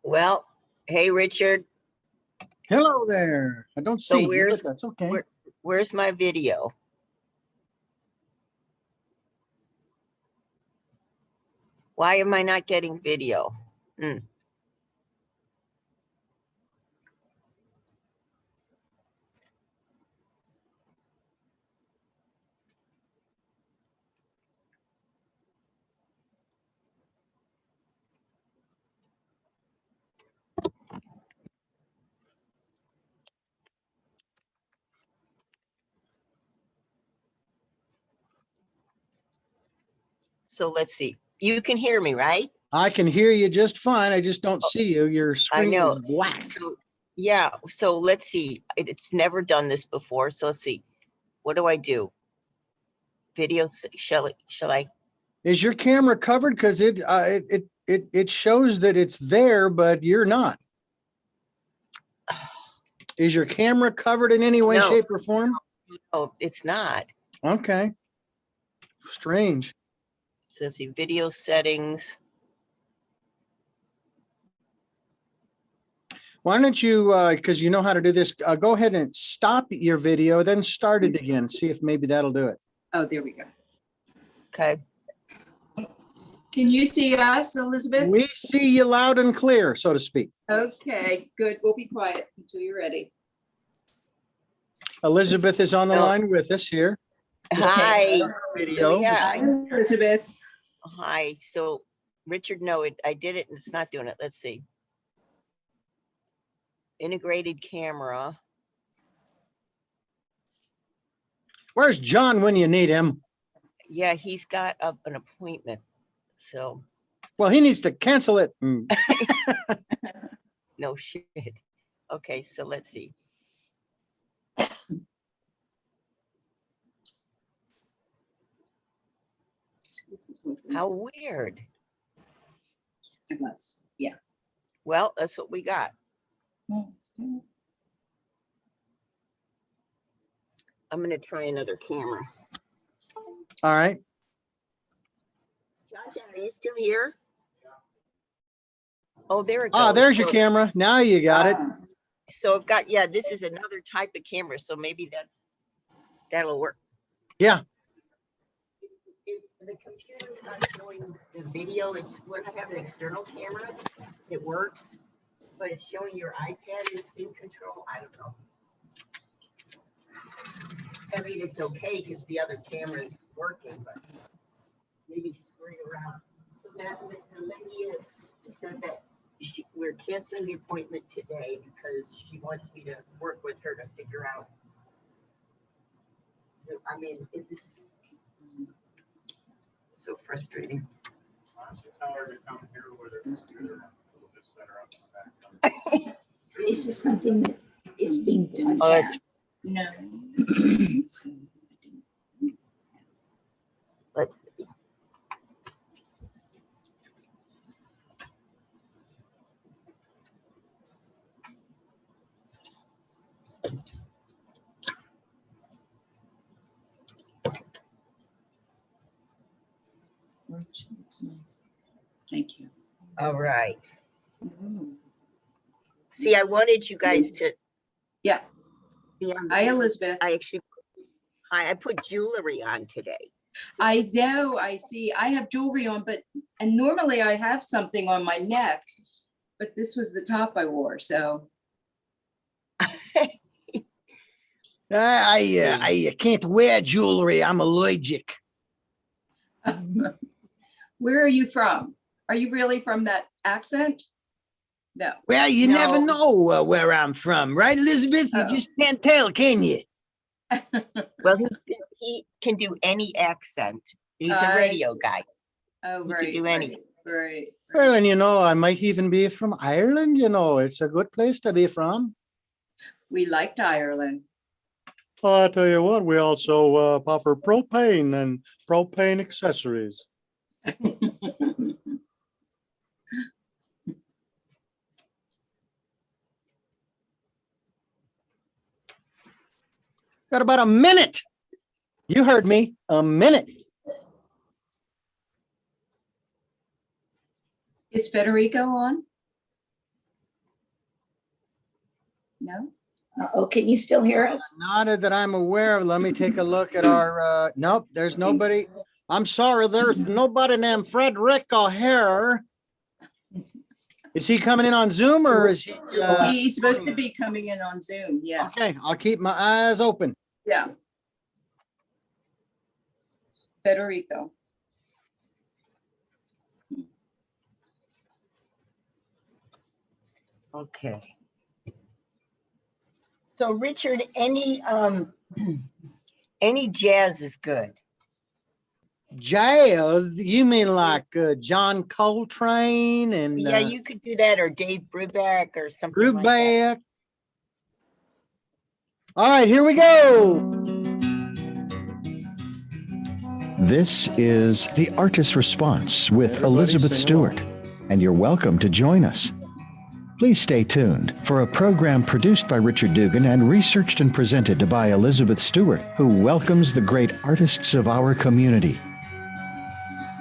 Well, hey, Richard. Hello there. I don't So see you, but that's okay. Where's my video? Why am I not getting video? So let's see. You can hear me, right? I can hear you just fine. I just don't see you. Your screen is black. So, yeah. So let's see. It's never done this before. So let's see. What do I do? Video. Shall I? Is your camera covered? Because it shows that it's there, but you're not. Is your camera covered in any way, shape, or form? Oh, it's not. Okay. Strange. So let's see. Video settings. Why don't you, because you know how to do this, go ahead and stop your video, then start it again. See if maybe that'll do it. Oh, there we go. Okay. Can you see us, Elizabeth? We see you loud and clear, so to speak. Okay, good. We'll be quiet until you're ready. Elizabeth is on the line with us here. Hi. Video. Yeah. Hi, Elizabeth. Hi. So, Richard, no, I did it and it's not doing it. Let's see. Integrated camera. Where's John when you need him? Yeah, he's got an appointment. So. Well, he needs to cancel it. No shit. Okay, so let's see. How weird. It was, yeah. Well, that's what we got. I'm going to try another camera. All right. Josh, are you still here? Oh, there it goes. Oh, there's your camera. Now you got it. So I've got, yeah, this is another type of camera. So maybe that'll work. Yeah. If the computer's not showing the video, it's when I have an external camera, it works. But it's showing your iPad is in control. I don't know. I mean, it's okay because the other camera is working, but maybe screw around. So that the lady said that we're canceling the appointment today because she wants me to work with her to figure out. So, I mean, this is so frustrating. Why don't you tell her to come here with her computer? We'll just set her up in the back. This is something that is being done. Oh, that's No. let's see. That's nice. Thank you. All right. Mm. See, I wanted you guys to. Yeah. Be on Hi, Elizabeth. I put jewelry on today. I know, I see. I have jewelry on, and normally I have something on my neck, but this was the top I wore, so. I can't wear jewelry. I'm allergic. Where are you from? Are you really from that accent? No. Well, you No. never know where I'm from, right, Elizabeth? You just can't tell, can you? Well, he can do any accent. He's a radio guy. Oh, He can right. do any. Right. Well, and you know, I might even be from Ireland. You know, it's a good place to be from. We liked Ireland. I tell you what, we also offer propane and propane accessories. Got about a minute. You heard me, a minute. Is Federico on? No? Oh, can you still hear us? Not that I'm aware of. Let me take a look at our, nope, there's nobody. I'm sorry, there's nobody named Frederica here. Is he coming in on Zoom or is he? He's supposed to be coming in on Zoom. Yeah. Okay, I'll keep my eyes open. Yeah. Federico. Okay. So Richard, any any jazz is good. Jazz, you mean like John Coltrane and Yeah, you could do that, or Dave Brubeck or something like that. Brubeck. All right, here we go. This is The Artist's Response with Elizabeth Stewart, and you're welcome to join us. Please stay tuned for a program produced by Richard Dugan and researched and presented by Elizabeth Stewart, who welcomes the great artists of our community.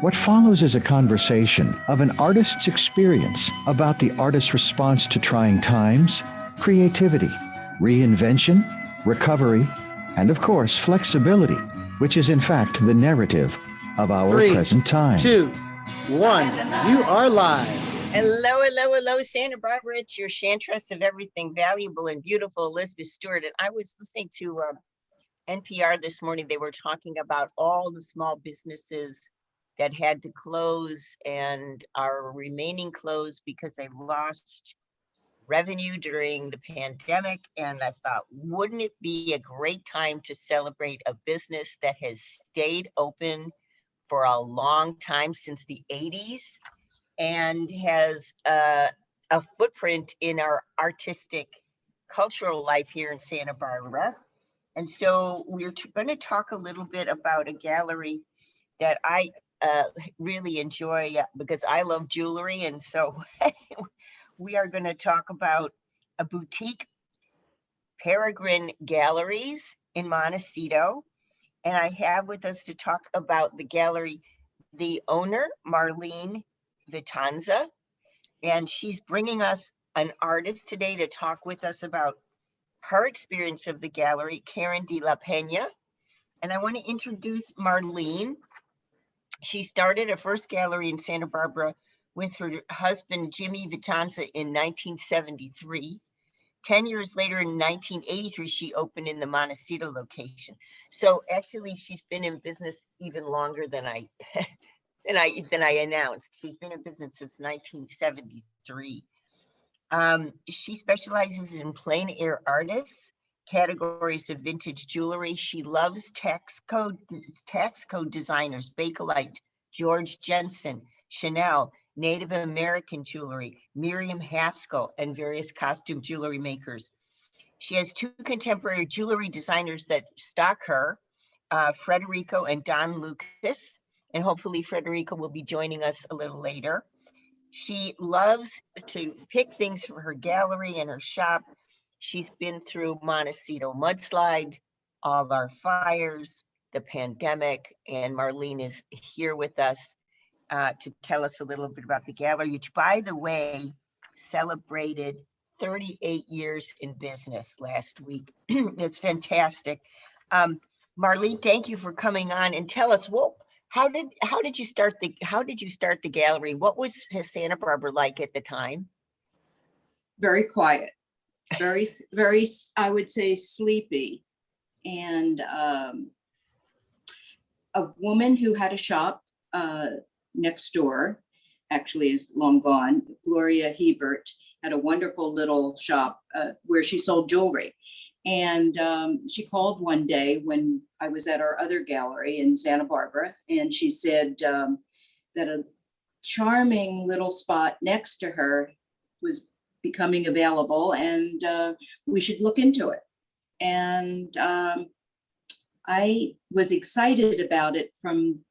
What follows is a conversation of an artist's experience about the artist's response to trying times, creativity, reinvention, recovery, and of course, flexibility, which is in fact the narrative of our 3, present time. 2, 1, you are live. Hello, hello, hello, Santa Barbara. It's your chantress of everything valuable and beautiful, Elizabeth Stewart. And I was listening to NPR this morning. They were talking about all the small businesses that had to close and are remaining closed because they lost revenue during the pandemic. And I thought, wouldn't it be a great time to celebrate a business that has stayed open for a long time, since the 80s, and has a footprint in our artistic cultural life here in Santa Barbara. And so we're going to talk a little bit about a gallery that I really enjoy because I love jewelry. And so we are going to talk about a boutique, Peregrine Galleries in Montecito. And I have with us to talk about the gallery, the owner, Marlene Vitanza. And she's bringing us an artist today to talk with us about her experience of the gallery, Karen de la Pena. And I want to introduce Marlene. She started her first gallery in Santa Barbara with her husband, Jimmy Vitanza, in 1973. 10 years later, in 1983, she opened in the Montecito location. So actually, she's been in business even longer than I announced. She's been in business since 1973. She specializes in plein air artists, categories of vintage jewelry. She loves tax code designers, Bakelite, George Jensen, Chanel, Native American jewelry, Miriam Haskell, and various costume jewelry makers. She has 2 contemporary jewelry designers that stock her, Frederico and Don Lucas, and hopefully Frederico will be joining us a little later. She loves to pick things from her gallery and her shop. She's been through Montecito mudslide, all our fires, the pandemic, and Marlene is here with us to tell us a little bit about the gallery, which, by the way, celebrated 38 years in business last week. It's fantastic. Marlene, thank you for coming on, and tell us how did you start the gallery? What was Santa Barbara like at the time? Very quiet, very, very, I would say sleepy. And a woman who had a shop next door, actually is long gone, Gloria Hebert, had a wonderful little shop where she sold jewelry. And she called one day when I was at our other gallery in Santa Barbara, and she said that a charming little spot next to her was becoming available, and we should look into it. And I was excited about it from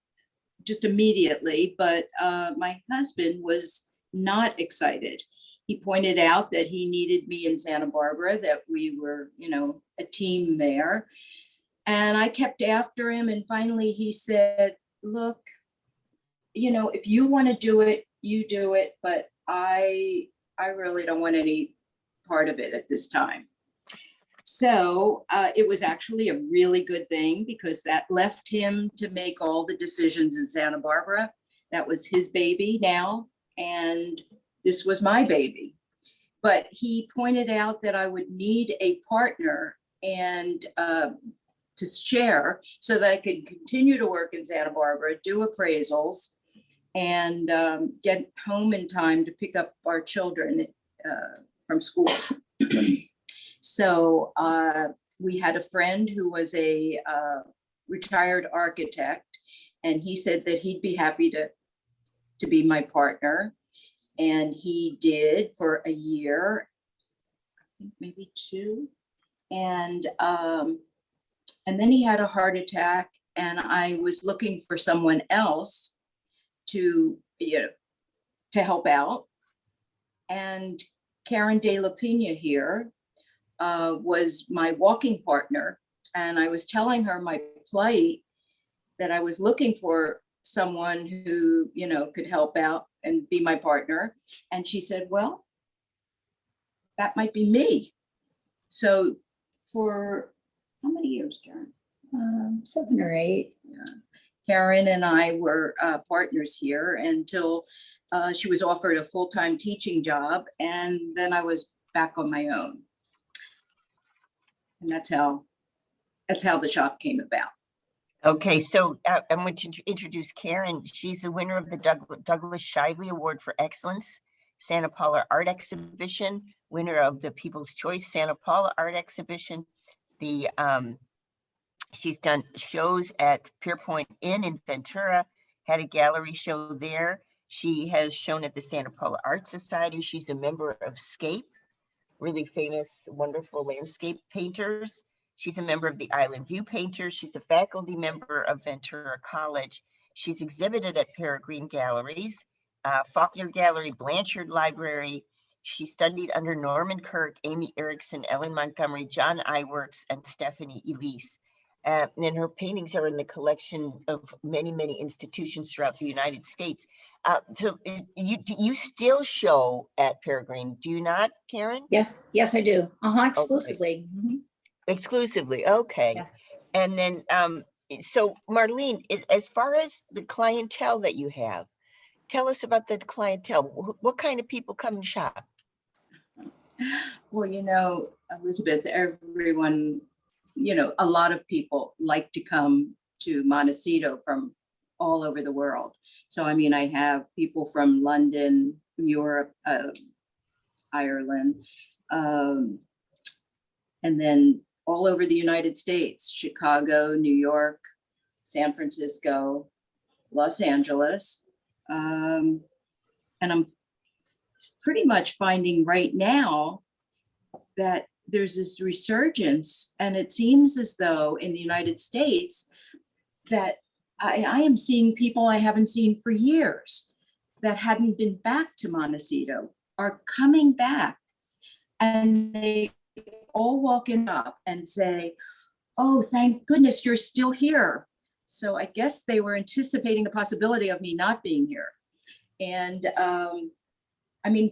just immediately, but my husband was not excited. He pointed out that he needed me in Santa Barbara, that we were, a team there. And I kept after him. And finally he said, look, if you want to do it, you do it. But I really don't want any part of it at this time. So it was actually a really good thing because that left him to make all the decisions in Santa Barbara. That was his baby now, and this was my baby. But he pointed out that I would need a partner and to share so that I could continue to work in Santa Barbara, do appraisals, and get home in time to pick up our children from school. So we had a friend who was a retired architect, and he said that he'd be happy to be my partner. And he did for a year, I think maybe 2. And then he had a heart attack, and I was looking for someone else to help out. And Karen De La Pina here was my walking partner. And I was telling her my plight, that I was looking for someone who, could help out and be my partner. And she said, well, that might be me. So for how many years, Karen? 7 or 8. Yeah. Karen and I were partners here until she was offered a full-time teaching job. And then I was back on my own. And that's how the shop came about. Okay, so I'm going to introduce Karen. She's the winner of the Douglas Shively Award for Excellence, Santa Paula Art Exhibition, winner of the People's Choice Santa Paula Art Exhibition. She's done shows at Pierpoint Inn in Ventura, had a gallery show there. She has shown at the Santa Paula Art Society. She's a member of SCAPE, really famous, wonderful landscape painters. She's a member of the Island View Painters. She's a faculty member of Ventura College. She's exhibited at Peregrine Galleries, Faulkner Gallery, Blanchard Library. She studied under Norman Kirk, Amy Erickson, Ellen Montgomery, John Iwerks, and Stephanie Elise. And her paintings are in the collection of many, many institutions throughout the United States. So you still show at Peregrine, do you not, Karen? Yes, I do. Exclusively. Okay. Mhm. Exclusively, okay. Yes. And then, so Marlene, as far as the clientele that you have, tell us about the clientele. What kind of people come and shop? Well, Elizabeth, everyone, a lot of people like to come to Montecito from all over the world. So, I have people from London, Europe, Ireland, and then all over the United States, Chicago, New York, San Francisco, Los Angeles. And I'm pretty much finding right now that there's this resurgence, and it seems as though in the United States that I am seeing people I haven't seen for years that hadn't been back to Montecito are coming back, and they all walk in up and say, oh, thank goodness you're still here. So I guess they were anticipating the possibility of me not being here. And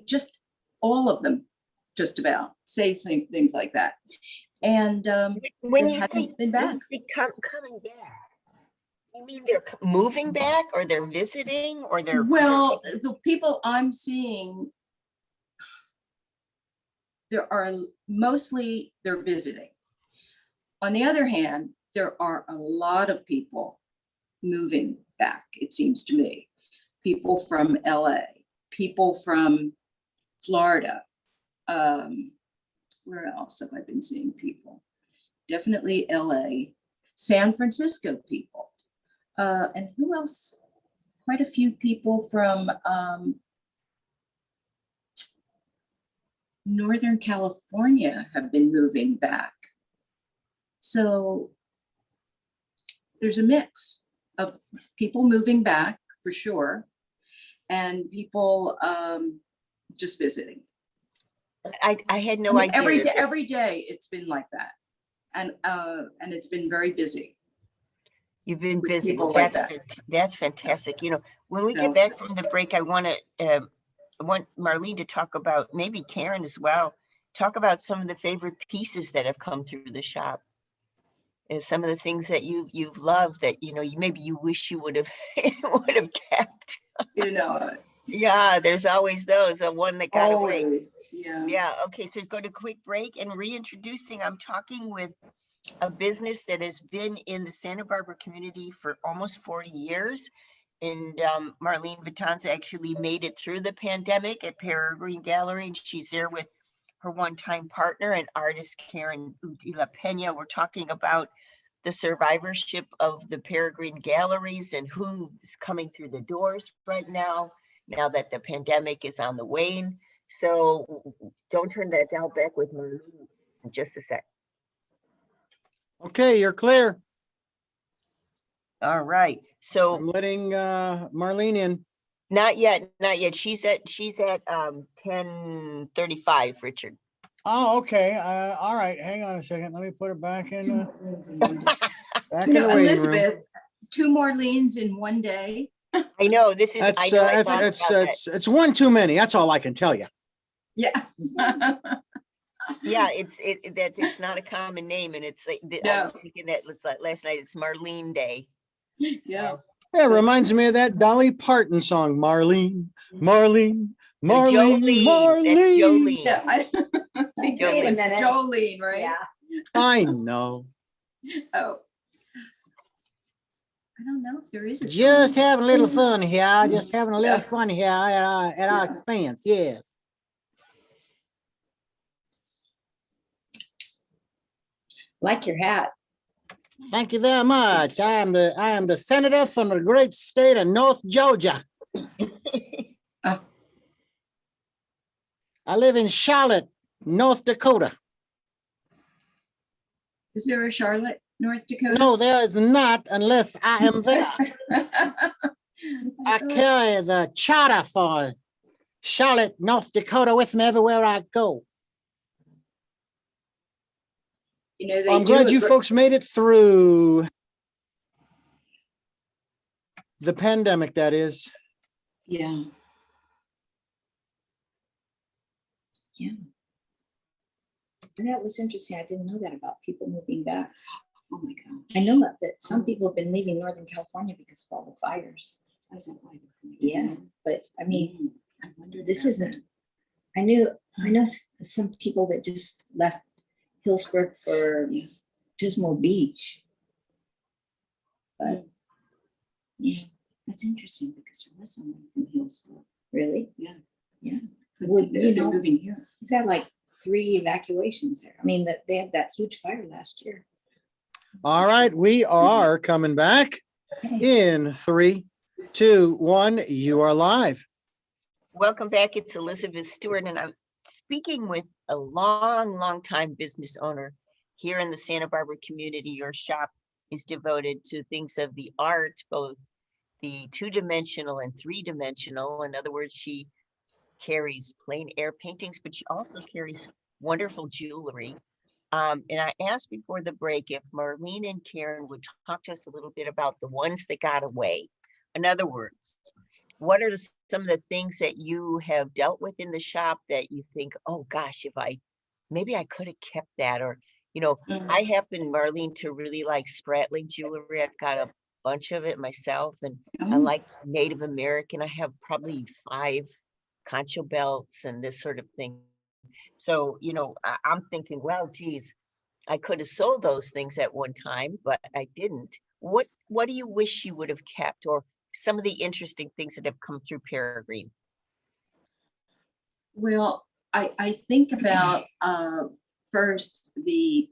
just all of them just about say things like that. And When they you hadn't say, been back. coming back, you mean they're moving back, or they're visiting, or they're? Well, the people I'm seeing, they're visiting. On the other hand, there are a lot of people moving back, it seems to me. People from LA, people from Florida. Where else have I been seeing people? Definitely LA, San Francisco people. And who else? Quite a few people from Northern California have been moving back. So there's a mix of people moving back for sure, and people just visiting. I had no idea. Every day it's been like that, and it's been very busy. You've been busy. People like that. That's fantastic. When we So- get back from the break, I want Marlene to talk about, maybe Karen as well, talk about some of the favorite pieces that have come through the shop. And some of the things that you've loved that, you maybe you wish you would have kept. You know, Yeah, there's always those, one that got away. always, yeah. Yeah, okay, so go to quick break and reintroducing, I'm talking with a business that has been in the Santa Barbara community for almost 40 years. And Marlene Vitanza actually made it through the pandemic at Peregrine Gallery, and she's there with her one-time partner and artist Karen Udila Pena. We're talking about the survivorship of the Peregrine Galleries and who's coming through the doors right now that the pandemic is on the wane. So don't turn that dial back with Marlene in just a sec. Okay, you're clear. All right. So I'm letting Marlene in. not yet. She's at 10:35, Richard. Oh, okay. All right. Hang on a second. Let me put it back in. Back You in know, the waiting room. Elizabeth, 2 Marlenes in one day. I know this is. That's I know. I thought about that. it's one too many. That's all I can tell you. Yeah. Yeah, it's not a common name, and it's like I No. was thinking that last night. It's Marlene Day. Yeah. Yeah, it reminds me of that Dolly Parton song, Marlene, Marlene, Marlene, Jolene. Marlene. That's Jolene. Yeah, I think Wait it a was minute. Jolene, right? Yeah. I know. Oh. I don't know if there is a Just song. having a little fun here. Just having a little Yeah. fun here at our expense. Yes. Like your hat. Thank you very much. I am the senator from the great state of North Georgia. Oh. I live in Charlotte, North Dakota. Is there a Charlotte, North Dakota? No, there is not unless I am there. I carry the charter for Charlotte, North Dakota with me everywhere I go. You know, they I'm do glad it you ver- folks made it through the pandemic, that is. Yeah. Yeah. And that was interesting. I didn't know that about people moving back. Oh my God. I know that some people have been leaving Northern California because of all the fires. Is that why they're coming Yeah, in? but I mean, I wonder. this isn't, I know some people that just left Hillsburg for Yeah. Pismo Beach. But Yeah, that's interesting because there was someone from Hillsborough. really, But Well, they're, you they're know- moving here. we've had like 3 evacuations there. I mean, they had that huge fire last year. All right, we are coming back in 3, 2, 1. You are live. Welcome back. It's Elizabeth Stewart, and I'm speaking with a long time business owner here in the Santa Barbara community. Your shop is devoted to things of the art, both the 2-dimensional and 3-dimensional. In other words, she carries plein air paintings, but she also carries wonderful jewelry. And I asked before the break if Marlene and Karen would talk to us a little bit about the ones that got away. In other words, what are some of the things that you have dealt with in the shop that you think, oh gosh, maybe I could have kept that, or, I happen, Marlene, to really like Spratling jewelry. I've got a bunch of it myself, and I Oh, like Native American. I have probably 5 concho belts and this sort of thing. So, I'm thinking, well, geez, I could have sold those things at one time, but I didn't. What do you wish you would have kept, or some of the interesting things that have come through Peregrine? well, I think about first the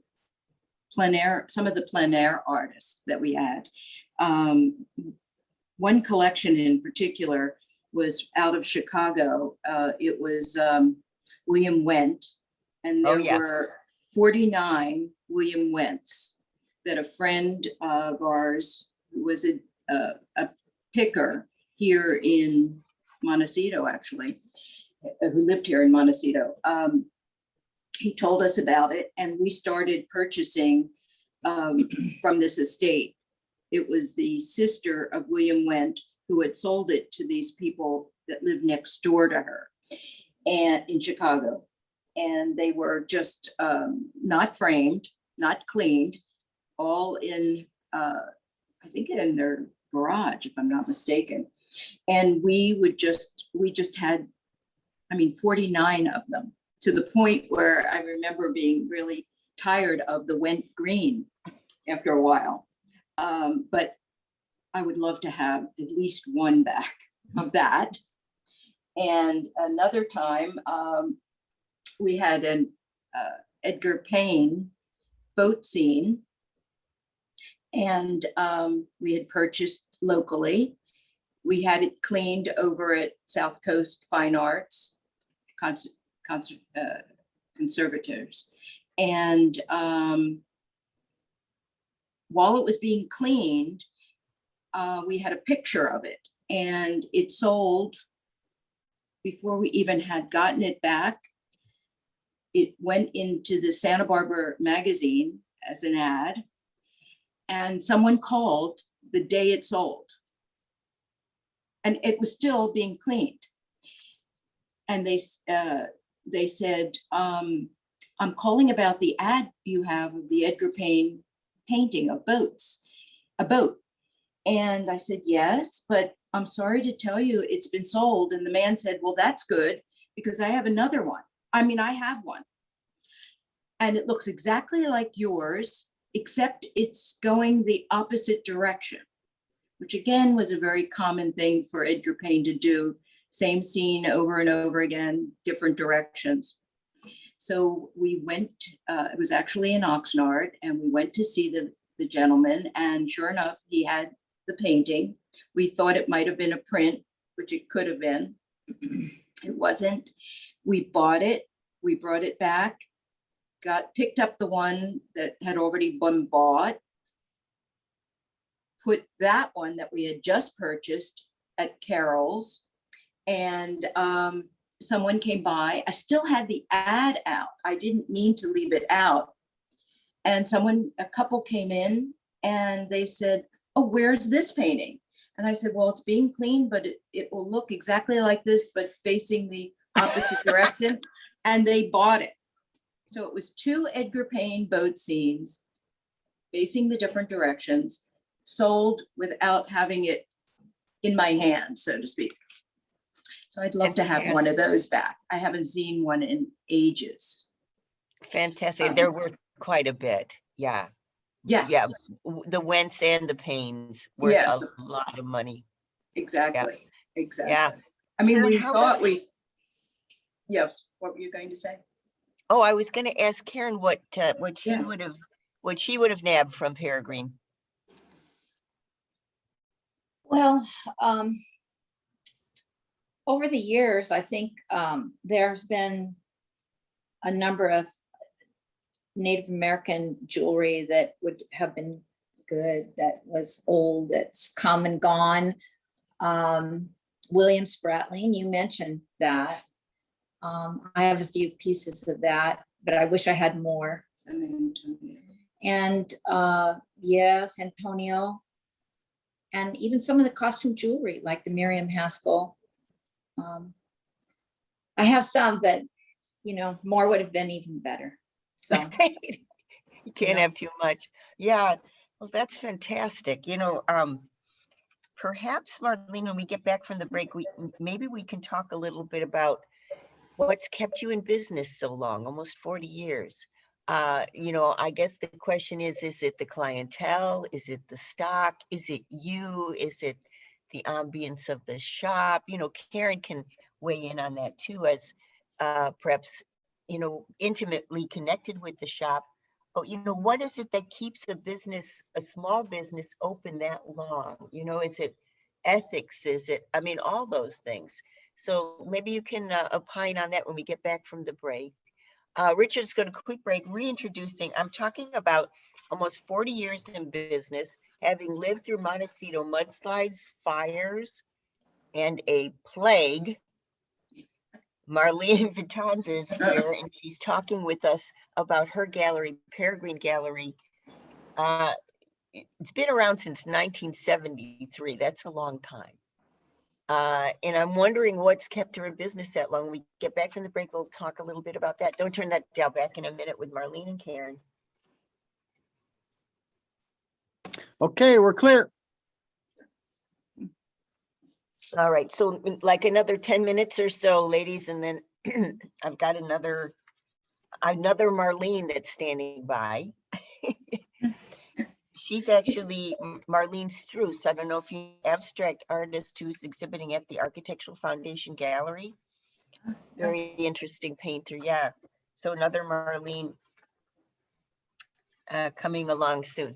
some of the plein air artists that we had. One collection in particular was out of Chicago. It was William Wendt, and Oh, there yeah. were 49 William Wendts that a friend of ours, who was a picker here in Montecito, actually, who lived here in Montecito, he told us about it, and we started purchasing from this estate. It was the sister of William Wendt who had sold it to these people that lived next door to her and in Chicago. and they were just not framed, not cleaned, all in, I think in their garage, if I'm not mistaken. And we just had, 49 of them, to the point where I remember being really tired of the wet green after a while. But I would love to have at least one back of that. And another time, we had an Edgar Payne boat scene, and we had purchased locally. We had it cleaned over at South Coast Fine Arts Conservators. And while it was being cleaned, we had a picture of it, and it sold before we even had gotten it back. It went into the Santa Barbara magazine as an ad, and someone called the day it sold, and it was still being cleaned. And they said, I'm calling about the ad you have of the Edgar Payne painting of boats, a boat. And I said, yes, but I'm sorry to tell you it's been sold. And the man said, well, that's good, because I have another one. I have one. And it looks exactly like yours, except it's going the opposite direction, which again was a very common thing for Edgar Payne to do. Same scene over and over again, different directions. So we went, it was actually in Oxnard, and we went to see the gentleman, and sure enough, he had the painting. We thought it might have been a print, which it could have been. It wasn't. We bought it, we brought it back, picked up the one that had already been bought, put that one that we had just purchased at Carol's, and someone came by. I still had the ad out. I didn't mean to leave it out. And a couple came in, and they said, oh, where's this painting? And I said, well, it's being cleaned, but it will look exactly like this, but facing the opposite direction. And they bought it. So it was 2 Edgar Payne boat scenes facing the different directions, sold without having it in my hand, so to speak. So I'd love to have one of those back. I haven't seen one in ages. Fantastic. They're worth quite a bit. Yeah. Yes. Yeah. The Wentz and the Pains worth Yes. a lot of money. Exactly. Yeah. Exactly. Yeah. Karen, we how thought much- yes. What were you going to say? Oh, I was going to ask Karen what she Yeah. would have nabbed from Peregrine. Well, over the years, I think there's been a number of Native American jewelry that would have been good, that was old, that's come and gone. William Spratling, you mentioned that. I have a few pieces of that, but I wish I had more. And yes, Antonio. And even some of the costume jewelry, like the Miriam Haskell. I have some, but more would have been even better. So You can't have too much. Yeah. Well, that's fantastic. Perhaps, Marlene, when we get back from the break, maybe we can talk a little bit about what's kept you in business so long, almost 40 years. I guess the question is it the clientele? Is it the stock? Is it you? Is it the ambience of the shop? Karen can weigh in on that too, as perhaps, intimately connected with the shop. But, what is it that keeps a small business open that long? Is it ethics? Is it, all those things. So maybe you can opine on that when we get back from the break. Richard's going to quick break, reintroducing. I'm talking about almost 40 years in business, having lived through Montecito mudslides, fires, and a plague. Marlene Vitanza is here, and she's talking with us about her gallery, Peregrine Gallery. It's been around since 1973. That's a long time. And I'm wondering what's kept her in business that long. When we get back from the break, we'll talk a little bit about that. Don't turn that dial, back in a minute with Marlene and Karen. Okay, we're clear. All right, so like another 10 minutes or so, ladies, and then I've got another Marlene that's standing by. She's actually Marlene Struss. I don't know if you abstract artist who's exhibiting at the Architectural Foundation Gallery. Very interesting painter, yeah. So another Marlene coming along soon.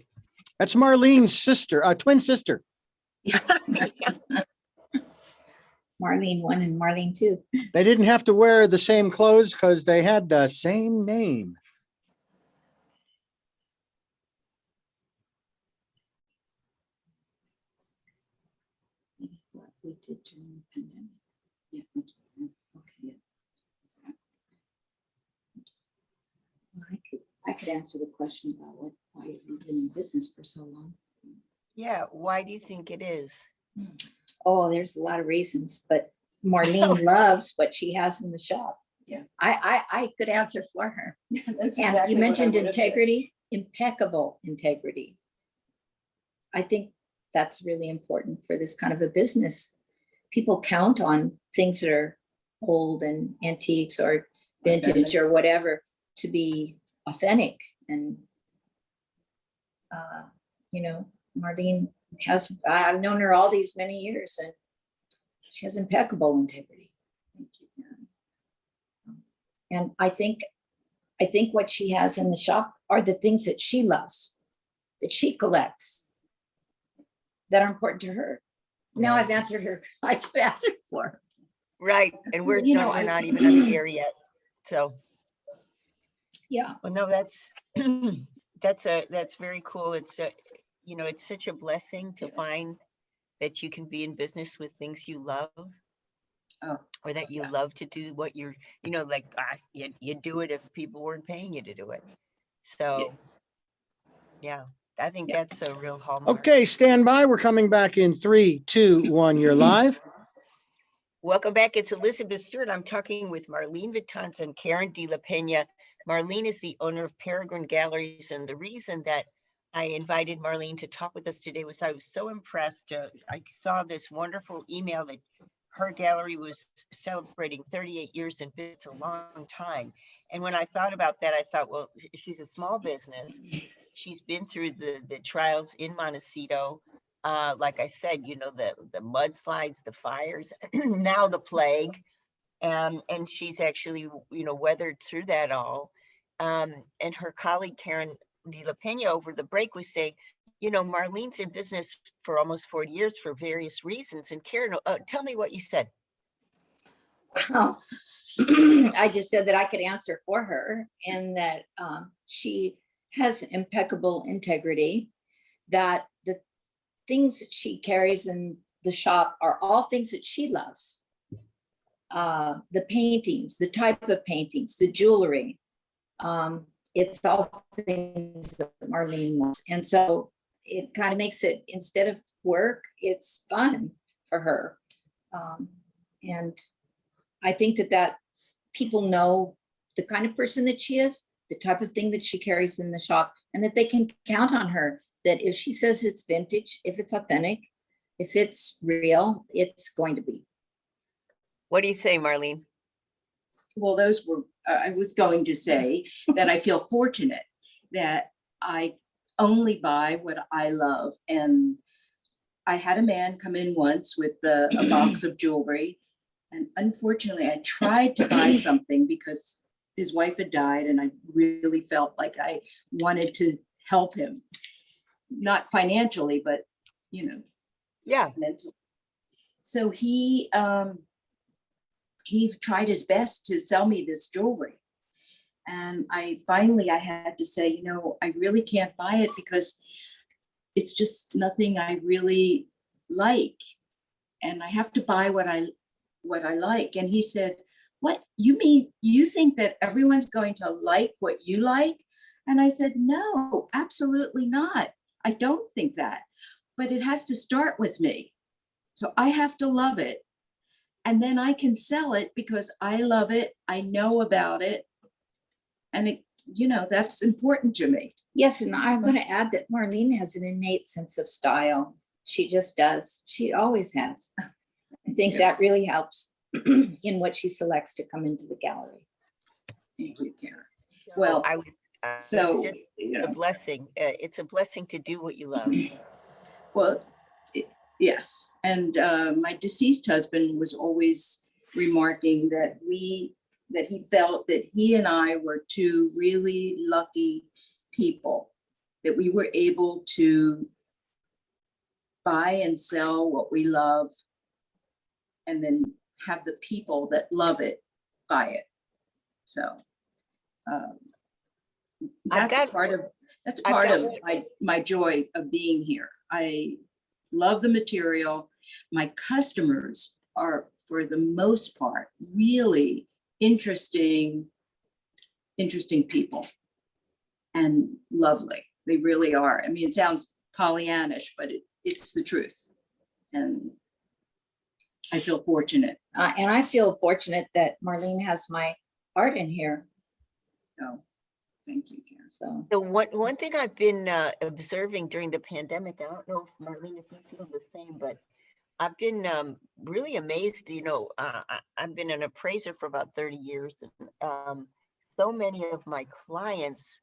That's Marlene's sister, twin sister. Marlene 1 and Marlene 2. They didn't have to wear the same clothes because they had the same name. What we did during the pandemic. Yeah, thank you. Okay, yeah. Well, I could answer the question about why you've been in business for so long. Yeah, why do you think it is? Oh, there's a lot of reasons, but Marlene loves what she has in the shop. Yeah. I could answer for her. That's And exactly you what I mentioned would have said. integrity, impeccable integrity. I think that's really important for this kind of a business. People count on things that are old and antiques or vintage or whatever to be authentic. And, Marlene I've known her all these many years and she has impeccable integrity. Thank you, Karen. And I think what she has in the shop are the things that she loves, that she collects, that are important to her. Now I've answered her. I've answered for her. Right, and we're You know, we're I- not even on the air yet. So, Yeah. well, no, that's that's very cool. It's it's such a blessing to Yeah. find that you can be in business with things you love. Oh, Or that you love to do what you're, you do it if people weren't paying you to do it. So, yeah, I think Yeah. that's a real hallmark. Okay, stand by. We're coming back in 3, 2, 1. You're live. Welcome back. It's Elizabeth Stewart. I'm talking with Marlene Vitanza and Karen De La Pena. Marlene is the owner of Peregrine Galleries. And the reason that I invited Marlene to talk with us today was I was so impressed. I saw this wonderful email that her gallery was celebrating 38 years in business, a long time. And when I thought about that, I thought, well, she's a small business. She's been through the trials in Montecito. Like I said, the mudslides, the fires, now the plague. And she's actually, weathered through that all. And her colleague, Karen De La Pena, over the break was saying, Marlene's in business for almost 40 years for various reasons. And Karen, tell me what you said. Well, I just said that I could answer for her and that she has impeccable integrity, that the things that she carries in the shop are all things that she loves. The paintings, the type of paintings, the jewelry, it's all things that Marlene wants. And so it kind of makes it, instead of work, it's fun for her. And I think that people know the kind of person that she is, the type of thing that she carries in the shop, and that they can count on her, that if she says it's vintage, if it's authentic, if it's real, it's going to be. What do you say, Marlene? well, those were, I was going to say that I feel fortunate that I only buy what I love. And I had a man come in once with a box of jewelry. And unfortunately, I tried to buy something because his wife had died and I really felt like I wanted to help him. Not financially, but, Yeah. mentally. So he tried his best to sell me this jewelry. And I had to say, I really can't buy it because it's just nothing I really like. And I have to buy what I like. And he said, what, you mean you think that everyone's going to like what you like? And I said, no, absolutely not. I don't think that, but it has to start with me. So I have to love it. And then I can sell it because I love it. I know about it. And it, that's important to me. Yes, and I'm going to add that Marlene has an innate sense of style. She just does. She always has. I think that really helps in what she selects to come into the gallery. Thank you, Karen. Well, I would, so, it's a blessing. It's a blessing to do what you love. well, yes. And my deceased husband was always remarking that he felt that he and I were two really lucky people, that we were able to buy and sell what we love and then have the people that love it buy it. So that's part of my joy of being here. I love the material. My customers are, for the most part, really interesting people and lovely. They really are. I mean, it sounds Pollyannish, but it's the truth. And I feel fortunate. And I feel fortunate that Marlene has my art in here. So thank you, Karen. So So one thing I've been observing during the pandemic, I don't know if Marlene, if you feel the same, but I've been really amazed. I've been an appraiser for about 30 years, and so many of my clients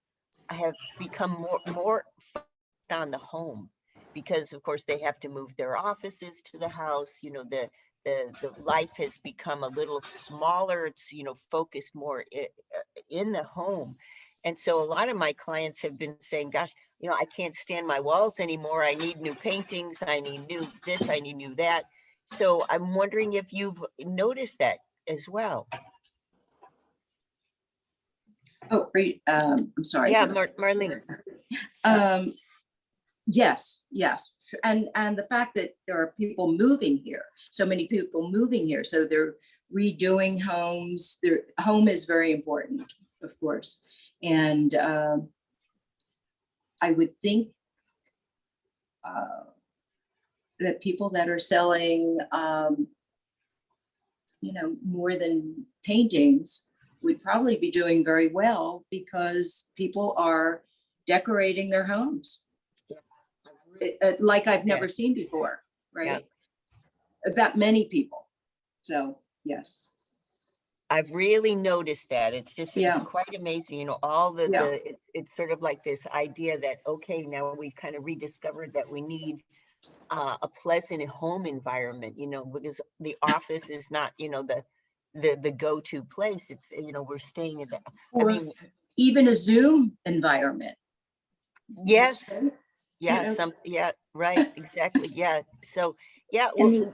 have become more focused on the home because, of course, they have to move their offices to the house. The life has become a little smaller. It's focused more in the home. And so a lot of my clients have been saying, gosh, I can't stand my walls anymore. I need new paintings. I need new this, I need new that. So I'm wondering if you've noticed that as well. Oh, great. I'm sorry. Yeah, Marlene. Yes. And the fact that there are people moving here, so many people moving here, so they're redoing homes. Their home is very important, of course. And I would think that people that are selling, more than paintings would probably be doing very well because people are decorating their homes like I've never seen before, right? That many people. So, yes. I've really noticed that. It's just, it's quite amazing, all it's sort of like this idea that, okay, now we've kind of rediscovered that we need a pleasant home environment, because the office is not, the go-to place. It's, we're staying in that. Even a Zoom environment. Yes. Yeah, right, exactly. Yeah. So, yeah, well,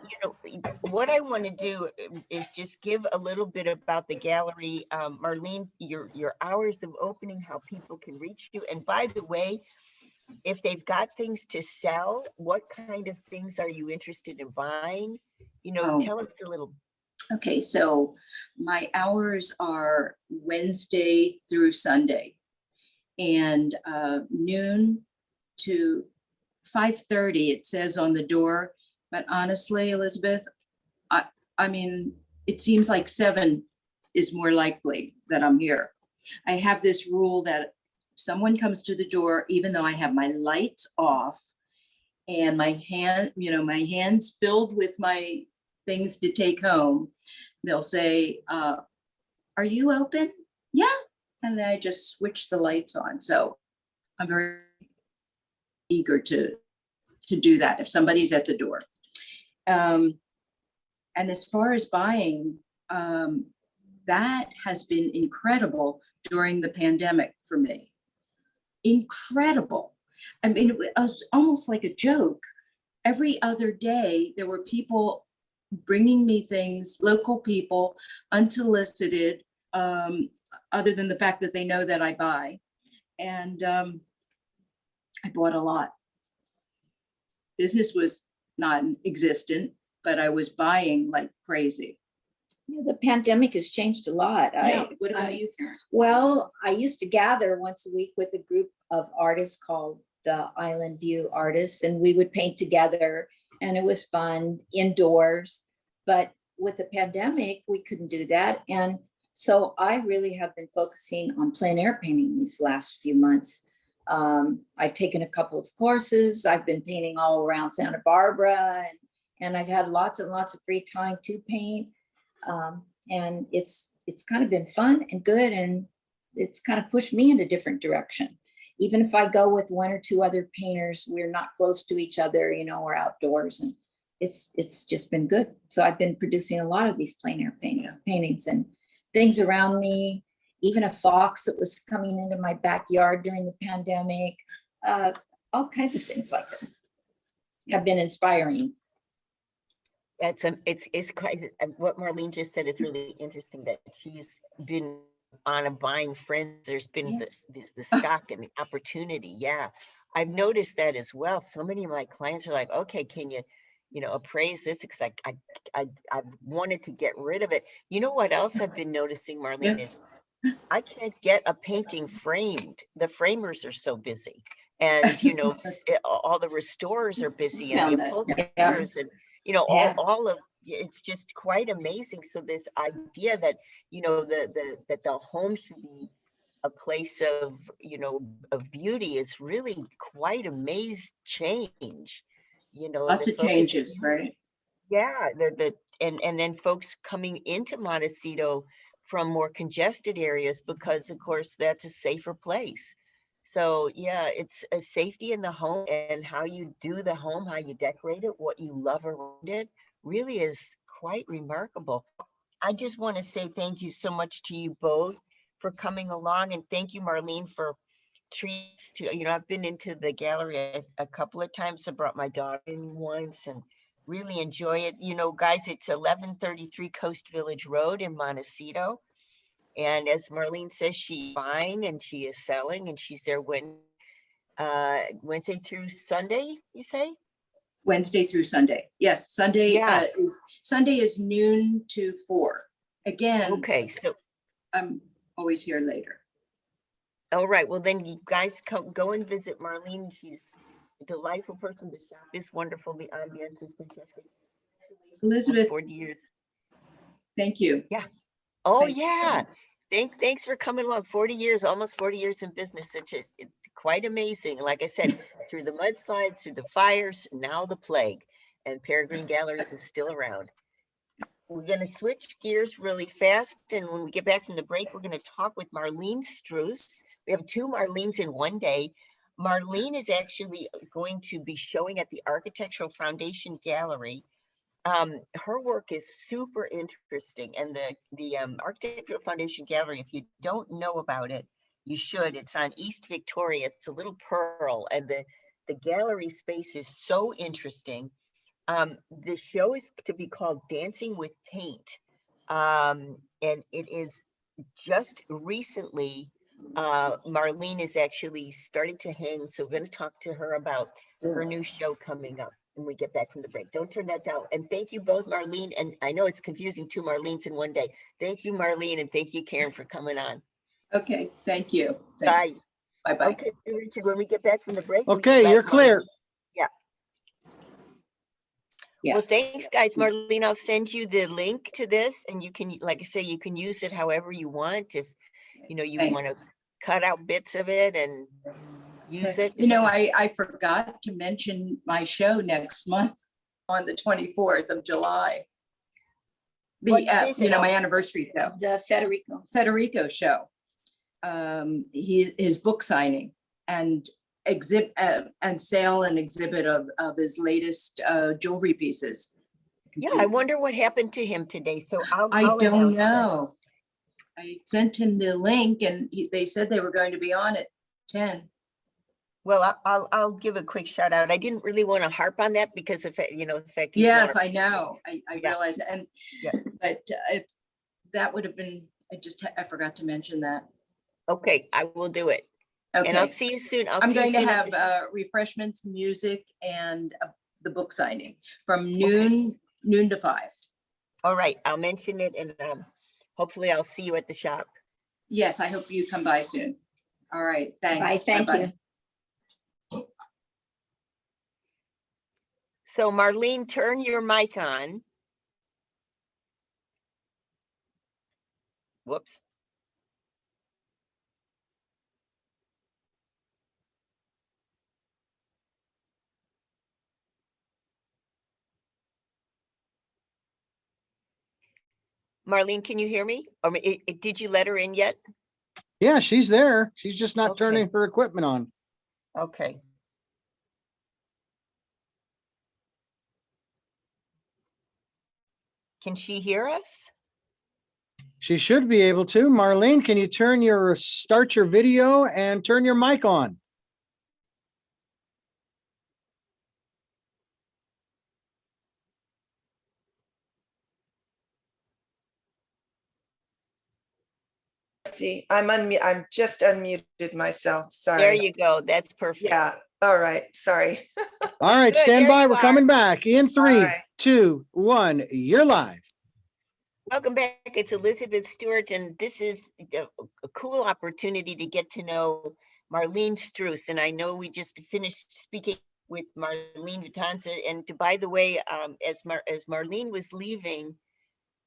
what I want to do is just give a little bit about the gallery. Marlene, your hours of opening, how people can reach you. And by the way, if they've got things to sell, what kind of things are you interested in buying? Tell us a little. Okay, so my hours are Wednesday through Sunday, and noon to 5:30, it says on the door. But honestly, Elizabeth, I mean, it seems like 7 is more likely that I'm here. I have this rule that if someone comes to the door, even though I have my lights off and my hands filled with my things to take home, they'll say, are you open? Yeah. And then I just switch the lights on. So I'm very eager to do that if somebody's at the door. And as far as buying, that has been incredible during the pandemic for me. Incredible. I mean, it was almost like a joke. Every other day, there were people bringing me things, local people, unsolicited, other than the fact that they know that I buy. And I bought a lot. Business was not existent, but I was buying like crazy. the pandemic has changed a lot. What about you, Karen? Well, I used to gather once a week with a group of artists called the Island View Artists, and we would paint together and it was fun indoors. But with the pandemic, we couldn't do that. And so I really have been focusing on plein air painting these last few months. I've taken a couple of courses. I've been painting all around Santa Barbara, and I've had lots and lots of free time to paint. And it's kind of been fun and good, and it's kind of pushed me in a different direction. Even if I go with one or two other painters, we're not close to each other, you know, we're outdoors, and it's just been good. So I've been producing a lot of these plein air paintings and things around me, even a fox that was coming into my backyard during the pandemic, all kinds of things like that have been inspiring. It's quite, what Marlene just said is really interesting, that she's been on a buying frenzy. There's been the stock and the opportunity. Yeah, I've noticed that as well. So many of my clients are like, okay, can you appraise this? Because I've wanted to get rid of it. You know what else I've been noticing, Marlene, is I can't get a painting framed. The framers are so busy. And, all the restorers are busy, and Found the that. upholsterers, and, all of, it's just quite amazing. So this idea that, that the home should be a place of, of beauty is really quite amazing change. Lots the of focus that changes, you- right? Yeah, and then folks coming into Montecito from more congested areas, because of course that's a safer place. So yeah, it's a safety in the home, and how you do the home, how you decorate it, what you love around it, really is quite remarkable. I just want to say thank you so much to you both for coming along, and thank you, Marlene, for treats to, I've been into the gallery a couple of times. I brought my daughter in once and really enjoy it. Guys, it's 1133 Coast Village Road in Montecito. And as Marlene says, she's buying and she is selling, and she's there Wednesday through Sunday, you say? Wednesday through Sunday. Yes, Sunday. Yeah. Sunday is noon to 4. Again, Okay, so, I'm always here later. all right, well then you guys go and visit Marlene. She's a delightful person. The shop is wonderful. The ambience is fantastic. Elizabeth. Almost 40 years. Thank you. Yeah. Oh Thanks. yeah. Thanks for coming along. 40 years, almost 40 years in business. It's quite amazing. Like I said, through the mudslide, through the fires, now the plague, and Peregrine Galleries is still around. We're going to switch gears really fast, and when we get back from the break, we're going to talk with Marlene Struss. We have 2 Marlenes in one day. Marlene is actually going to be showing at the Architectural Foundation Gallery. Her work is super interesting, and the Architectural Foundation Gallery, if you don't know about it, you should. It's on East Victoria. It's a little pearl, and the gallery space is so interesting. The show is to be called Dancing with Paint, and it is just recently, Marlene is actually starting to hang, so we're going to talk to her about her new show coming up when we get back from the break. Don't turn that down. And thank you both, Marlene. And I know it's confusing, 2 Marlenes in one day. Thank you, Marlene, and thank you, Karen, for coming on. Okay, thank you. Bye. Thanks. Bye-bye. Okay, Richard, when we get back from the break. we Okay, let you're clear. Marlene- Yeah. Well, thanks, guys. Marlene, I'll send you the link to this, and you can, like I say, you can use it however you want. If you Thanks. want to cut out bits of it and use it. I forgot to mention my show next month on the 24th of July. What is it? My anniversary show, The Federico show. His book signing and sale and exhibit of his latest jewelry pieces. Yeah, I wonder what happened to him today. So I I'll don't announce that. know. I sent him the link, and they said they were going to be on at 10. Well, I'll give a quick shout out. I didn't really want to harp on that because of the fact. He's Yes, not- I know. I Yeah. realize that. And Yeah. but if that would have been, I forgot to mention that. Okay, I will do it. And I'll Okay. see you soon. I'm going to have refreshments, music, and the book signing from noon to 5. All right, I'll mention it, and hopefully I'll see you at the shop. Yes, I hope you come by soon. All right, thanks. Bye, thank Bye-bye. you. So Marlene, turn your mic on. Whoops. Marlene, can you hear me? Or did you let her in yet? Yeah, she's there. She's just not Okay. turning her equipment on. Okay. Can she hear us? She should be able to. Marlene, can you start your video and turn your mic on? See, I'm just unmuted myself. There Sorry. you go. That's perfect. Yeah. All right. Sorry. All right, Good, stand there by. you We're are. coming back in three, right. 2, 1. You're live. Welcome back. It's Elizabeth Stewart, and this is a cool opportunity to get to know Marlene Struss. And I know we just finished speaking with Marlene Vitanza. And by the way, as Marlene was leaving,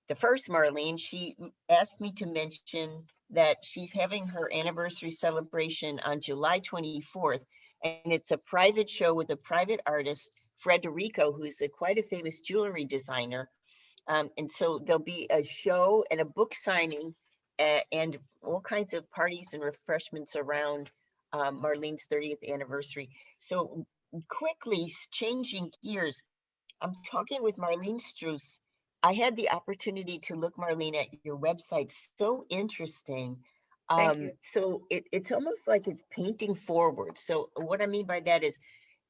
the first Marlene, she asked me to mention that she's having her anniversary celebration on July 24th. And it's a private show with a private artist, Frederico, who's quite a famous jewelry designer. And so there'll be a show and a book signing and all kinds of parties and refreshments around Marlene's 30th anniversary. So quickly changing gears, I'm talking with Marlene Struss. I had the opportunity to look, Marlene, at your website. So interesting. Thank you. So it's almost like it's painting forward. So what I mean by that is,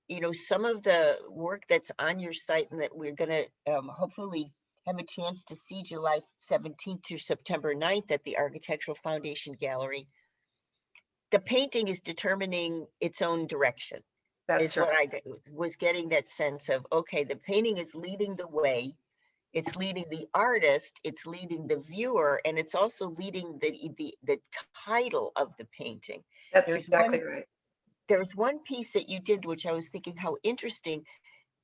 you know, some of the work that's on your site and that we're going to hopefully have a chance to see July 17th through September 9th at the Architectural Foundation Gallery. The painting is determining its own direction. That's Is what right. I was getting that sense of, okay, the painting is leading the way. It's leading the artist, it's leading the viewer, and it's also leading the title of the painting. That's There's exactly right. There's one piece that you did, which I was thinking how interesting,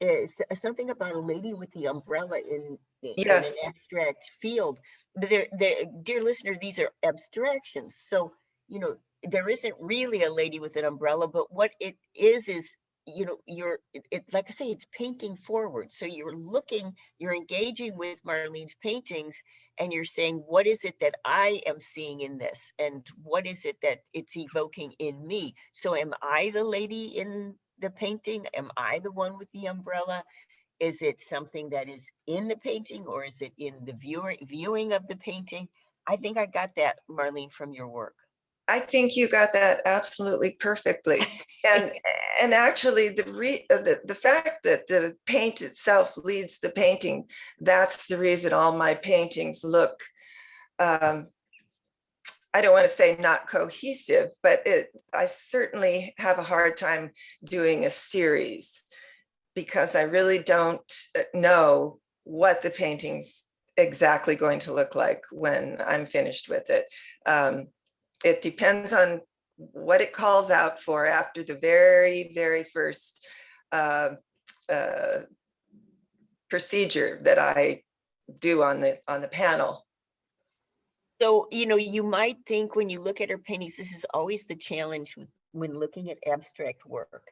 is something about a lady with the umbrella in an Yes. abstract field. Dear listener, these are abstractions. So, you know, there isn't really a lady with an umbrella, but what it is, you know, like I say, it's painting forward. So you're engaging with Marlene's paintings and you're saying, what is it that I am seeing in this? And what is it that it's evoking in me? So am I the lady in the painting? Am I the one with the umbrella? Is it something that is in the painting, or is it in the viewing of the painting? I think I got that, Marlene, from your work. I think you got that absolutely perfectly. And actually the fact that the paint itself leads the painting, that's the reason all my paintings look, I don't want to say not cohesive, but I certainly have a hard time doing a series because I really don't know what the painting's exactly going to look like when I'm finished with it. It depends on what it calls out for after the very, very first procedure that I do on the panel. So, you know, you might think when you look at her paintings, this is always the challenge when looking at abstract work.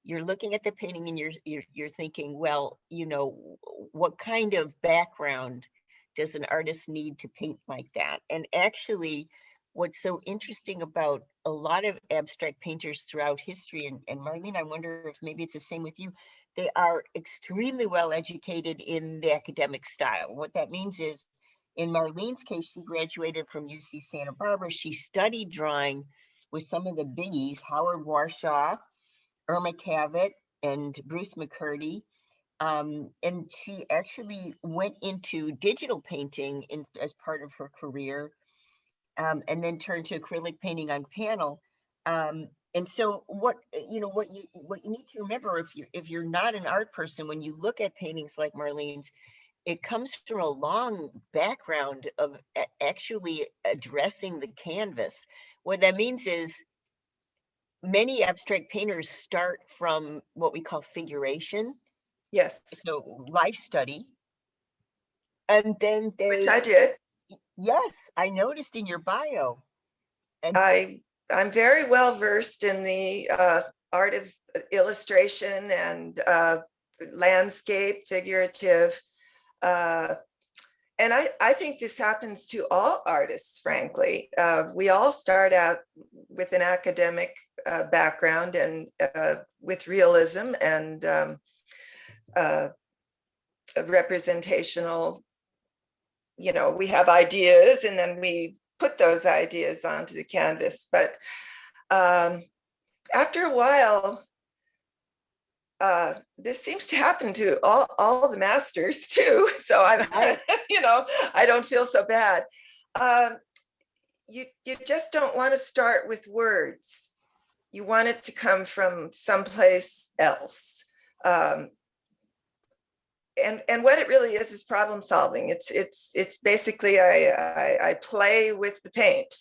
You're looking at the painting and you're thinking, well, you know, what kind of background does an artist need to paint like that? And actually, what's so interesting about a lot of abstract painters throughout history, and Marlene, I wonder if maybe it's the same with you, they are extremely well educated in the academic style. What that means is, in Marlene's case, she graduated from UC Santa Barbara. She studied drawing with some of the biggies, Howard Warshaw, Irma Cavett, and Bruce McCurdy. And she actually went into digital painting as part of her career, and then turned to acrylic painting on panel. And so what you need to remember, if you're not an art person, when you look at paintings like Marlene's, it comes from a long background of actually addressing the canvas. What that means is many abstract painters start from what we call figuration, Yes, So life study. And then which they, I did. yes, I noticed in your bio. And I'm very well versed in the art of illustration and landscape, figurative. And I think this happens to all artists, frankly. We all start out with an academic background and with realism and a representational, we have ideas and then we put those ideas onto the canvas. But after a while, this seems to happen to all the masters too. So I'm, I don't feel so bad. You just don't want to start with words. You want it to come from someplace else. And what it really is problem solving. It's basically I play with the paint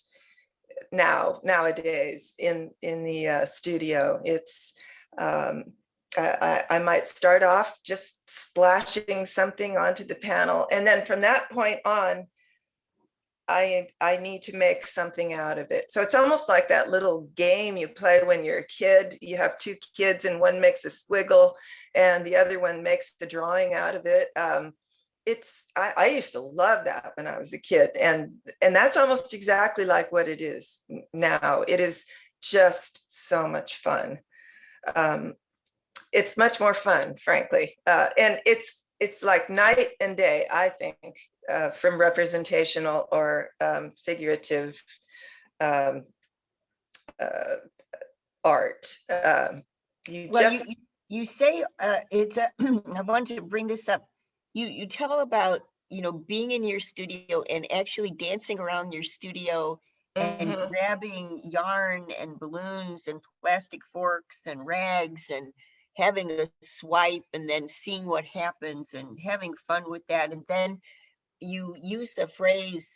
nowadays in the studio. It's I might start off just splashing something onto the panel, and then from that point on, I need to make something out of it. So it's almost like that little game you play when you're a kid. You have two kids, and one makes a squiggle, and the other one makes the drawing out of it. I used to love that when I was a kid, and that's almost exactly like what it is now. It is just so much fun. It's much more fun, frankly, and it's like night and day, I think, from representational or figurative art. You say it's a I wanted to bring this up. You tell about, being in your studio and actually dancing around your studio and grabbing yarn and balloons and plastic forks and rags and having a swipe and then seeing what happens and having fun with that. And then you use the phrase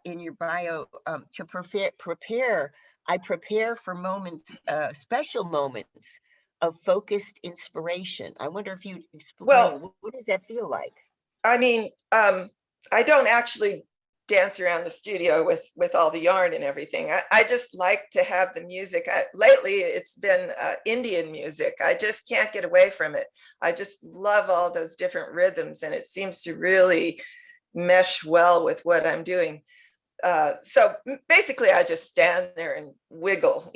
in your bio to prepare. I prepare for moments, special moments of focused inspiration. I wonder if you'd explain, well, what does that feel like? I mean, I don't actually dance around the studio with all the yarn and everything. I just like to have the music. Lately, it's been Indian music. I just can't get away from it. I just love all those different rhythms, and it seems to really mesh well with what I'm doing. So basically, I just stand there and wiggle,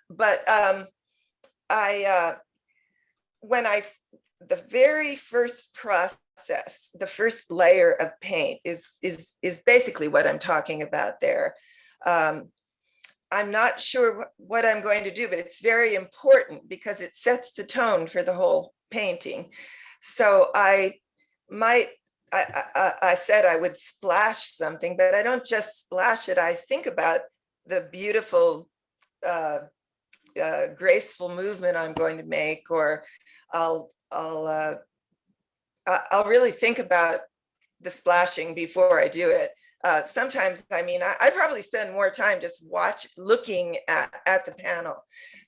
But the very first process, the first layer of paint is basically what I'm talking about there. I'm not sure what I'm going to do, but it's very important because it sets the tone for the whole painting. So I said I would splash something, but I don't just splash it. I think about the beautiful, graceful movement I'm going to make, or I'll really think about the splashing before I do it. Sometimes, I probably spend more time just looking at the panel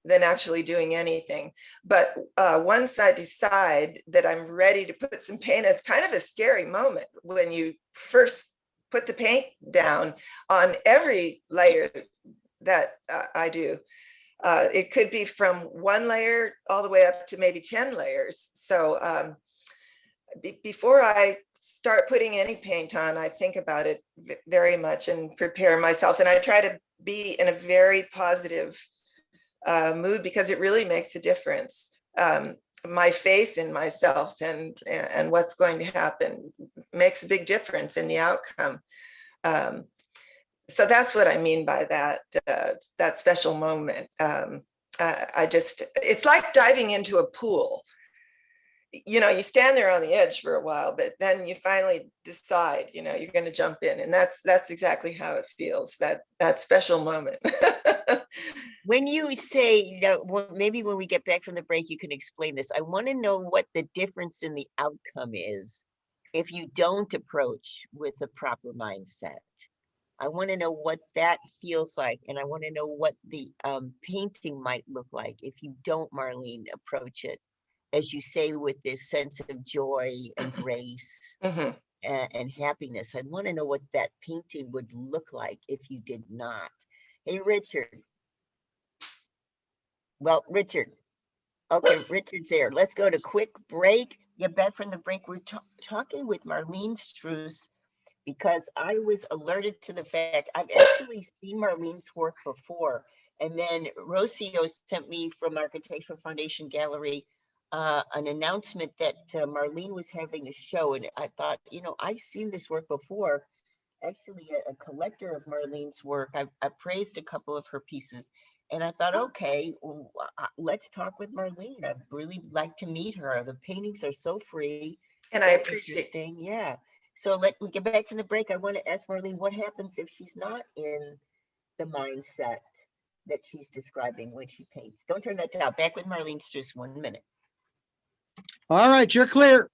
than actually doing anything. But once I decide that I'm ready to put some paint, it's kind of a scary moment when you first put the paint down on every layer that I do. It could be from one layer all the way up to maybe 10 layers. So before I start putting any paint on, I think about it very much and prepare myself. And I try to be in a very positive mood because it really makes a difference. My faith in myself and what's going to happen makes a big difference in the outcome. So that's what I mean by that special moment. It's like diving into a pool. You stand there on the edge for a while, but then you finally decide, you're going to jump in. And that's exactly how it feels, that special moment. When you say that, maybe when we get back from the break, you can explain this. I want to know what the difference in the outcome is if you don't approach with the proper mindset. I want to know what that feels like. And I want to know what the painting might look like if you don't, Marlene, approach it as you say, with this sense of joy and grace Mhm. and happiness. I want to know what that painting would look like if you did not. Hey, Richard. Well, Richard. Okay, Richard's there. Let's go to quick break. Get back from the break. We're talking with Marlene Struss because I was alerted to the fact I've actually seen Marlene's work before. And then Rocio sent me from Architectural Foundation Gallery an announcement that Marlene was having a show. And I thought, you know, I've seen this work before. Actually, a collector of Marlene's work. I praised a couple of her pieces. And I thought, okay, well, let's talk with Marlene. I'd really like to meet her. The paintings are so free, And so I appreciate, interesting. Yeah. So let me get back from the break. I want to ask Marlene what happens if she's not in the mindset that she's describing when she paints. Don't turn that down. Back with Marlene Struss, 1 minute. All right, you're clear.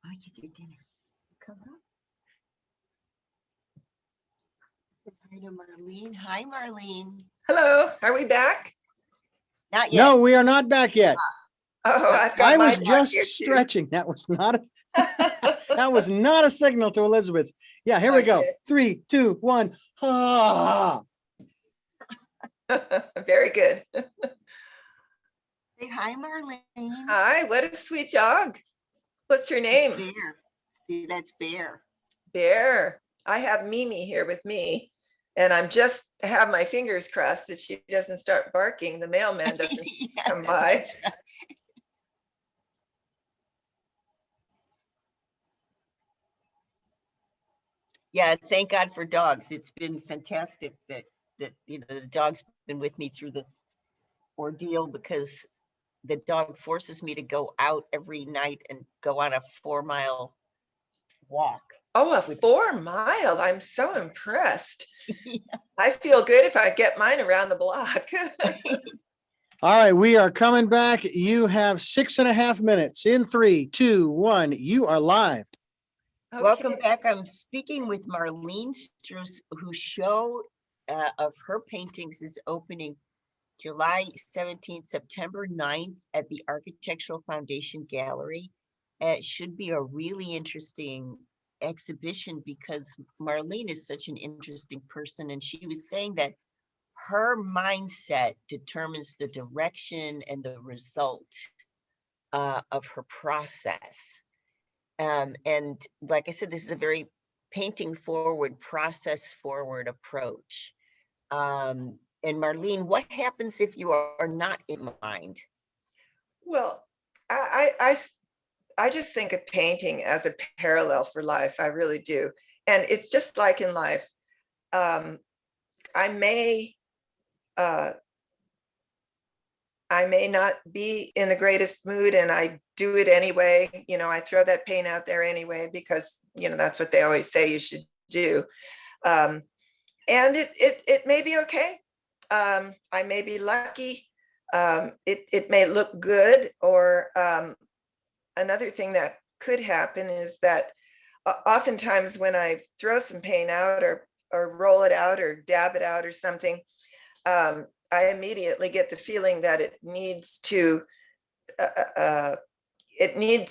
I get your dinner. Come up. Hi to Marlene. Hi, Marlene. hello, are we back? Not yet. No, we are not back yet. Oh, I've got I my was dog just here too. stretching. That was not that was not a signal to Elizabeth. Yeah, here we go. Okay. 3, 2, 1. Ah. Very good. Say hi, Marlene. Hi, what a sweet dog. What's her name? Bear. See, that's Bear. Bear. I have Mimi here with me, and I'm just have my fingers crossed that she doesn't start barking. The mailman doesn't Yeah, come by. that's right. Yeah, thank God for dogs. It's been fantastic that you know the dog's been with me through this ordeal because the dog forces me to go out every night and go on a 4-mile walk. Oh, a With- 4 mile. I'm so impressed. Yeah. I feel good if I get mine around the block. All right, we are coming back. You have 6.5 minutes. In 3, 2, 1. You are live. Welcome Okay. back. I'm speaking with Marlene Struss, whose show of her paintings is opening July 17th, September 9th at the Architectural Foundation Gallery. It should be a really interesting exhibition because Marlene is such an interesting person. And she was saying that her mindset determines the direction and the result of her process. And like I said, this is a very painting forward, process forward approach. And Marlene, what happens if you are not in mind? Well, I just think of painting as a parallel for life. I really do. And it's just like in life. I may not be in the greatest mood and I do it anyway. You know, I throw that paint out there anyway, because, you know, that's what they always say you should do. And it may be okay. I may be lucky. It may look good, or another thing that could happen is that oftentimes when I throw some paint out or roll it out or dab it out or something, I immediately get the feeling that it needs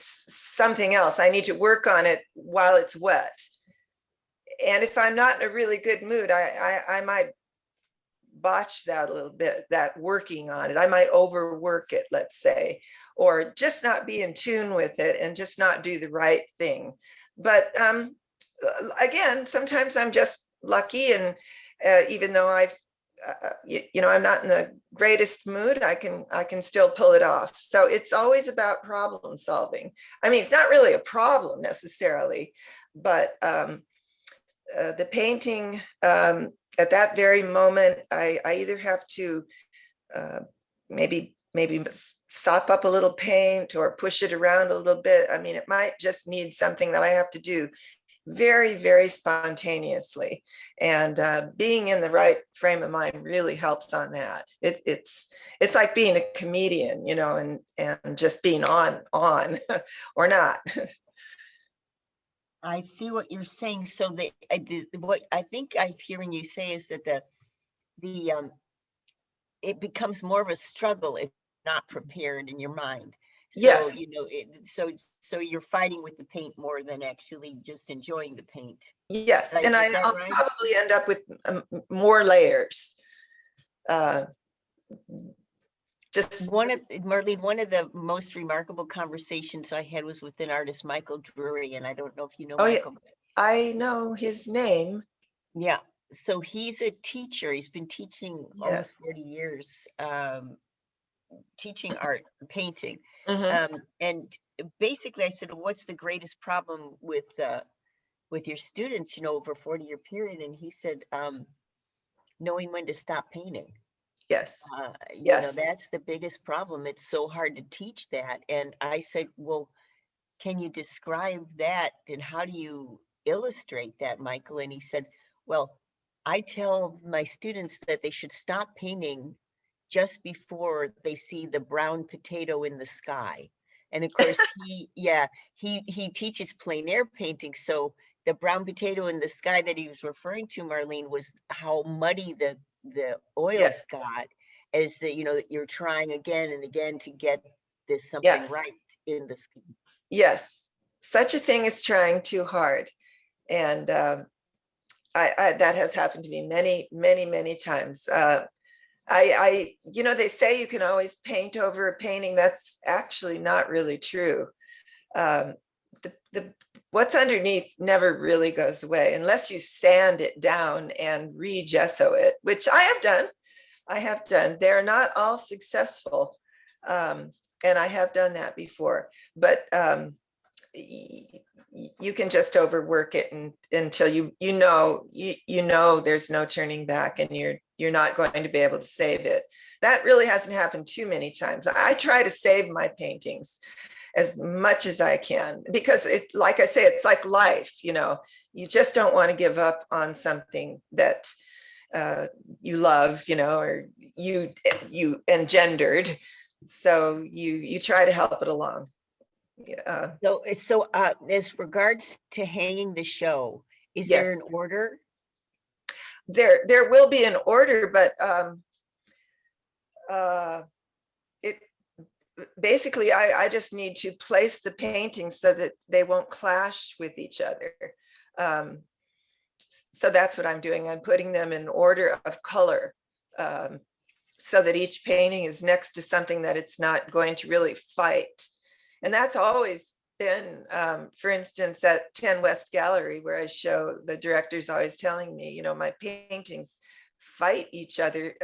something else. I need to work on it while it's wet. And if I'm not in a really good mood, I might botch that a little bit, that working on it. I might overwork it, let's say, or just not be in tune with it and just not do the right thing. But again, sometimes I'm just lucky, and even though I'm not in the greatest mood, I can still pull it off. So it's always about problem solving. I mean, it's not really a problem necessarily, but the painting, at that very moment, I either have to maybe sop up a little paint or push it around a little bit. I mean, it might just need something that I have to do very, very spontaneously. And being in the right frame of mind really helps on that. It's like being a comedian, and just being on or not. I see what you're saying. So what I think I'm hearing you say is that it becomes more of a struggle if not prepared in your mind. So, Yes. So you're fighting with the paint more than actually just enjoying the paint. Yes, Did I and get that I'll right? probably end up with more layers. Just Marlene, one of the most remarkable conversations I had was with an artist, Michael Drury, and I don't know if you know Oh, yeah. Michael. I know his name. Yeah, so he's a teacher. He's been teaching almost 40 years, teaching art, painting. Mhm. And basically I said, what's the greatest problem with your students, over a 40-year period? And he said, knowing when to stop painting. Yes. Yes. That's the biggest problem. It's so hard to teach that. And I said, well, can you describe that? And how do you illustrate that, Michael? And he said, well, I tell my students that they should stop painting just before they see the brown potato in the sky. And of course, he teaches plein air painting. So the brown potato in the sky that he was referring to, Marlene, was how muddy the oils got, as that you're trying again and again to get this something right in the skin. Yes, such a thing as trying too hard. And I that has happened to me many, many, many times. They say you can always paint over a painting. That's actually not really true. What's underneath never really goes away unless you sand it down and re-gesso it, which I have done. They're not all successful. And I have done that before, but you can just overwork it until you know there's no turning back, and you're not going to be able to save it. That really hasn't happened too many times. I try to save my paintings as much as I can, because like I say, it's like life. You just don't want to give up on something that you loved, or you engendered. So you try to help it along. Yeah. So as regards to hanging the show, is there an order? There will be an order, but it basically I just need to place the paintings so that they won't clash with each other. So that's what I'm doing. I'm putting them in order of color, so that each painting is next to something that it's not going to really fight. And that's always been, for instance, at 10 West Gallery, where I show, the director's always telling me, my paintings fight each other.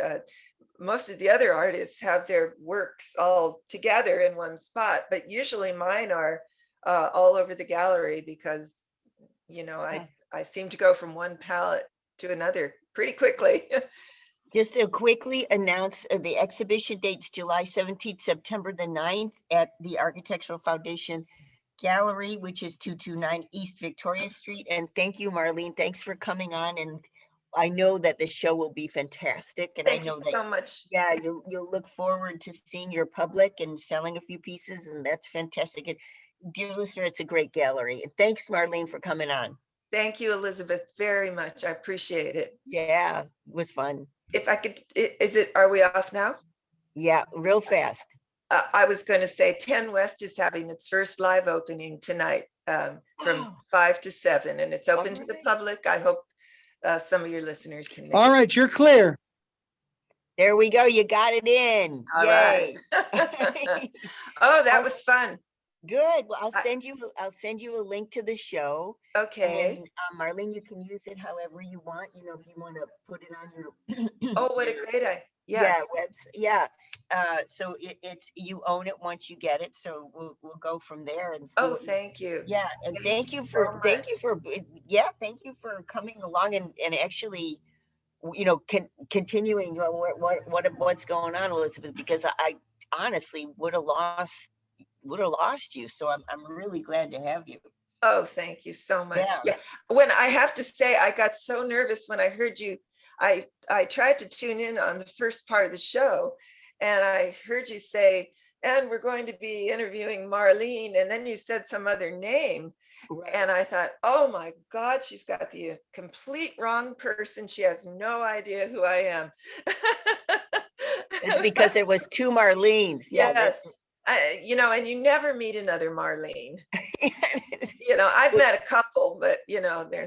Most of the other artists have their works all together in one spot, but usually mine are all over the gallery, because, I seem to go from one palette to another pretty quickly. Just to quickly announce the exhibition dates: July 17th, September the 9th at the Architectural Foundation Gallery, which is 229 East Victoria Street. And thank you, Marlene. Thanks for coming on. And I know that the show will be fantastic. And Thank I know you that, so much. yeah, you'll look forward to seeing your public and selling a few pieces. And that's fantastic. And dear listener, it's a great gallery. And thanks, Marlene, for coming on. Thank you, Elizabeth, very much. I appreciate it. Yeah, it was fun. If I could, are we off now? Yeah, real fast. I was going to say 10 West is having its first live opening tonight, from 5 to 7, and it's open to the public. I hope some of your listeners can make All it. right, you're clear. There we go. You got it in. All Yay. right. Oh, that was fun. Good. Well, I'll I- send you a link to the show. Okay. And Marlene, you can use it however you want. You know, if you want to put it on your Oh, what a your- great idea. yeah, Yes. yeah. So it's you own it once you get it. So we'll go from there and see Oh, what you- thank you. yeah, and Thank you so much. thank you for coming along and actually, you know, continuing what's going on, Elizabeth, because I honestly would have lost you. So I'm really glad to have you. Oh, thank you so much. Yeah. Yeah. When I have to say, I got so nervous when I heard you. I tried to tune in on the first part of the show, and I heard you say, and we're going to be interviewing Marlene, and then you said some other name. Right. And I thought, oh my God, she's got the complete wrong person. She has no idea who I am. It's because there was two Marlenes. Yeah, Yes. You know, and you never meet another Marlene. You know, I've met a couple, but you know, they're